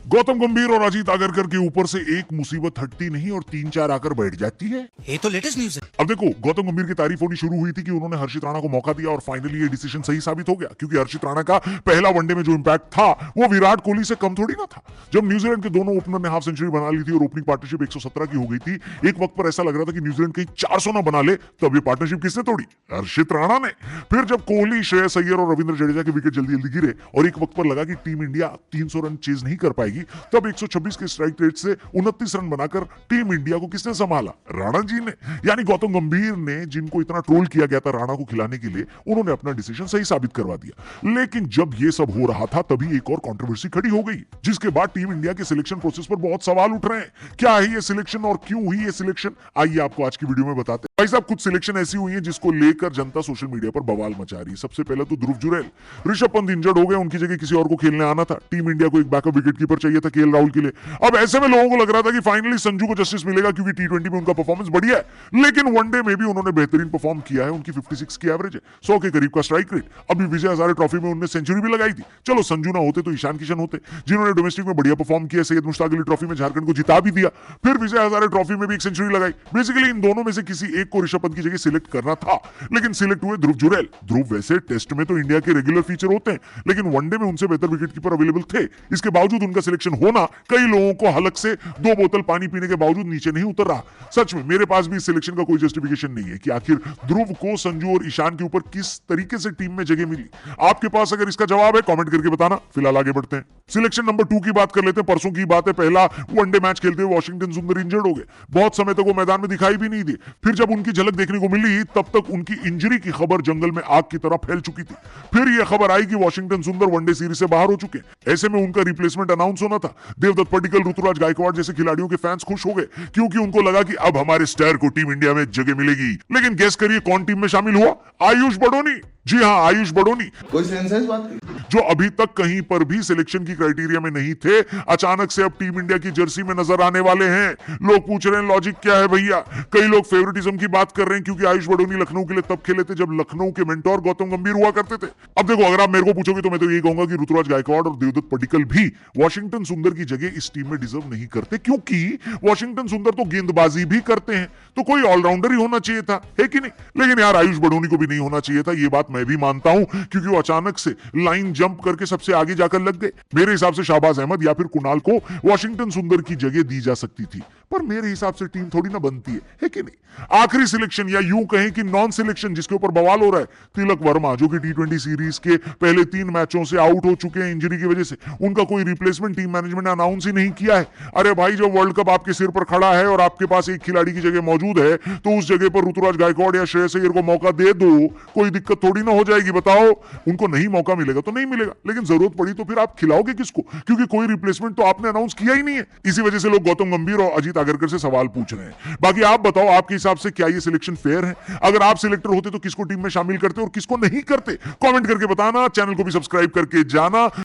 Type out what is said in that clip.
गौतम गंभीर और अजीत आगरकर के ऊपर से एक मुसीबत हटती नहीं और 3-4 आकर बैठ जाती है। ये तो लेटेस्ट न्यूज़ है। अब देखो, गौतम गंभीर की तारीफ होनी शुरू हुई थी कि उन्होंने हर्षित राणा को मौका दिया और फाइनली ये डिसीजन सही साबित हो गया, क्योंकि हर्षित राणा का पहला वनडे में जो इंपैक्ट था वो विराट कोहली से कम थोड़ी ना था। जब न्यूजीलैंड के दोनों ओपनर ने हाफ सेंचुरी बना ली थी और ओपनिंग पार्टनरशिप 117 की हो गई थी, एक वक्त पर ऐसा लग रहा था कि न्यूजीलैंड कहीं 400 ना बना ले, तब ये पार्टनरशिप किसने तोड़ी? हर्षित राणा ने। फिर जब कोहली, श्रेयस अय्यर और रविंद्र जडेजा के विकेट जल्दी जल्दी गिरे और एक वक्त पर लगा कि टीम इंडिया 300 रन चेज नहीं कर पाएगी, तब 126 के स्ट्राइक रेट से 29 रन बनाकर टीम इंडिया को किसने संभाला? राणा जी ने। यानी गौतम गंभीर ने, जिनको इतना ट्रोल किया गया था राणा को खिलाने के लिए, उन्होंने अपना डिसीजन सही साबित करवा दिया। लेकिन जब ये सब हो रहा था तभी एक और कंट्रोवर्सी खड़ी हो गई, जिसके बाद टीम इंडिया के सिलेक्शन प्रोसेस पर बहुत सवाल उठ रहे हैं। क्या है ये सिलेक्शन और क्यों हुई ये सिलेक्शन? आइए आपको आज की वीडियो में बताते हैं। भाई साहब, कुछ सिलेक्शन ऐसी हुई है जिसको लेकर जनता सोशल मीडिया पर बवाल मचा रही है। सबसे पहले तो ध्रुव जुरैल। ऋषभ पंत इंजर्ड हो गए, उनकी जगह किसी और को खेलने आना था। टीम इंडिया को एक बैकअप विकेट कीपर चाहिए था केएल राहुल के लिए। अब ऐसे में लोगों को लग रहा था कि फाइनली संजू को जस्टिस मिलेगा, क्योंकि टी20 में उनका परफॉर्मेंस बढ़िया है। लेकिन वनडे में भी उन्होंने बेहतरीन परफॉर्म किया है। उनकी 56 की एवरेज है, 100 के करीब का स्ट्राइक रेट। अभी विजय हजारे ट्रॉफी में उन्होंने सेंचुरी भी लगाई थी। चलो संजू ना होते तो ईशान किशन होते, जिन्होंने डोमेस्टिक में बढ़िया परफॉर्म किया। सैयद मुश्ताक अली ट्रॉफी में झारखंड को जिता भी दिया, फिर विजय हजारे ट्रॉफी में भी एक सेंचुरी लगाई। बेसिकली इन दोनों में से किसी एक को ऋषभ पंत की जगह सिलेक्ट करना था, लेकिन सिलेक्ट हुए ध्रुव जुरैल। ध्रुव वैसे टेस्ट में तो इंडिया के रेगुलर फीचर होते हैं, लेकिन वनडे में उनसे बेहतर विकेट कीपर अवेलेबल थे। इसके बावजूद उनका सिलेक्शन होना कई लोगों को हलक से 2 बोतल पानी पीने के बावजूद नीचे नहीं उतर रहा। सच में मेरे पास भी इस सिलेक्शन का कोई जस्टिफिकेशन नहीं है कि आखिर ध्रुव को संजू और ईशान के ऊपर किस तरीके से टीम में जगह मिली। आपके पास अगर इसका जवाब है कमेंट करके बताना। फिलहाल आगे बढ़ते हैं। सिलेक्शन नंबर 2 की बात कर लेते हैं। परसों की बात है, पहला वनडे मैच खेलते हुए वॉशिंगटन सुंदर इंजर्ड हो गए। बहुत समय तक वो मैदान में दिखाई भी नहीं दिए। फिर जब उनकी झलक देखने को मिली, तब तक उनकी इंजरी की खबर जंगल में आग की तरह फैल चुकी थी। फिर यह खबर आई कि वॉशिंगटन सुंदर वनडे सीरीज से बाहर हो चुके। ऐसे में उनका रिप्लेसमेंट अनाउंस होना था। देवदत्त पडिक्कल, ऋतुराज गायकवाड़ जैसे खिलाड़ियों के फैंस खुश हो गए, क्योंकि उनको लगा कि अब हमारे स्टार को टीम इंडिया में जगह मिलेगी। लेकिन गेस करिए कौन टीम में शामिल हुआ? आयुष बडोनी। जी हाँ, आयुष बडोनी, कोई सेंस है इस बात की? जो अभी तक कहीं पर भी सिलेक्शन की क्राइटेरिया में नहीं थे, अचानक से अब टीम इंडिया की जर्सी में नजर आने वाले हैं। लोग पूछ रहे हैं लॉजिक क्या है भैया? कई लोग फेवरेटिज्म की बात कर रहे हैं, क्योंकि आयुष बडोनी लखनऊ के लिए तब खेले थे जब लखनऊ के मेंटोर गौतम गंभीर हुआ करते थे। अब देखो, अगर आप मेरे को पूछोगे तो मैं तो यही कहूंगा कि ऋतुराज गायकवाड़ और देवदत्त पडिक्कल भी वॉशिंगटन सुंदर की जगह इस टीम में डिजर्व नहीं करते, क्योंकि वॉशिंगटन सुंदर तो गेंदबाजी भी करते हैं, तो कोई ऑलराउंडर ही होना चाहिए था, है कि नहीं? लेकिन यार, आयुष बडोनी को भी नहीं होना चाहिए था, ये बात मैं भी मानता हूं, क्योंकि वो अचानक से लाइन जंप करके सबसे आगे जाकर लग गए। मेरे हिसाब से शाहबाज अहमद या फिर कुणाल को वॉशिंगटन सुंदर की जगह दी जा सकती थी, पर मेरे हिसाब से टीम थोड़ी ना बनती है कि नहीं? आखिरी सिलेक्शन, या यूं कहें कि नॉन सिलेक्शन, जिसके ऊपर बवाल हो रहा है, तिलक वर्मा, जो कि टी20 सीरीज के पहले 3 मैचों से आउट हो चुके हैं इंजरी की वजह से। उनका कोई रिप्लेसमेंट टीम मैनेजमेंट ने अनाउंस ही नहीं किया है। अरे भाई, जब वर्ल्ड कप आपके सिर पर खड़ा है और आपके पास एक खिलाड़ी की जगह मौजूद है, तो उस जगह पर ऋतुराज गायकवाड़ या श्रेयस अय्यर को मौका दे दो, कोई दिक्कत थोड़ी ना हो जाएगी। बताओ, उनको नहीं मौका मिलेगा तो नहीं मिलेगा, लेकिन जरूरत पड़ी तो फिर आप खिलाओगे किसको? क्योंकि कोई रिप्लेसमेंट तो आपने अनाउंस किया ही नहीं है। इसी वजह से लोग गौतम गंभीर और अजीत आगरकर से सवाल पूछ रहे हैं। बाकी आप बताओ, आपके हिसाब से क्या ये सिलेक्शन फेयर है? अगर आप सिलेक्टर होते तो किसको टीम में शामिल करते और किसको नहीं करते? कमेंट करके बताना। चैनल को भी सब्सक्राइब करके जाना।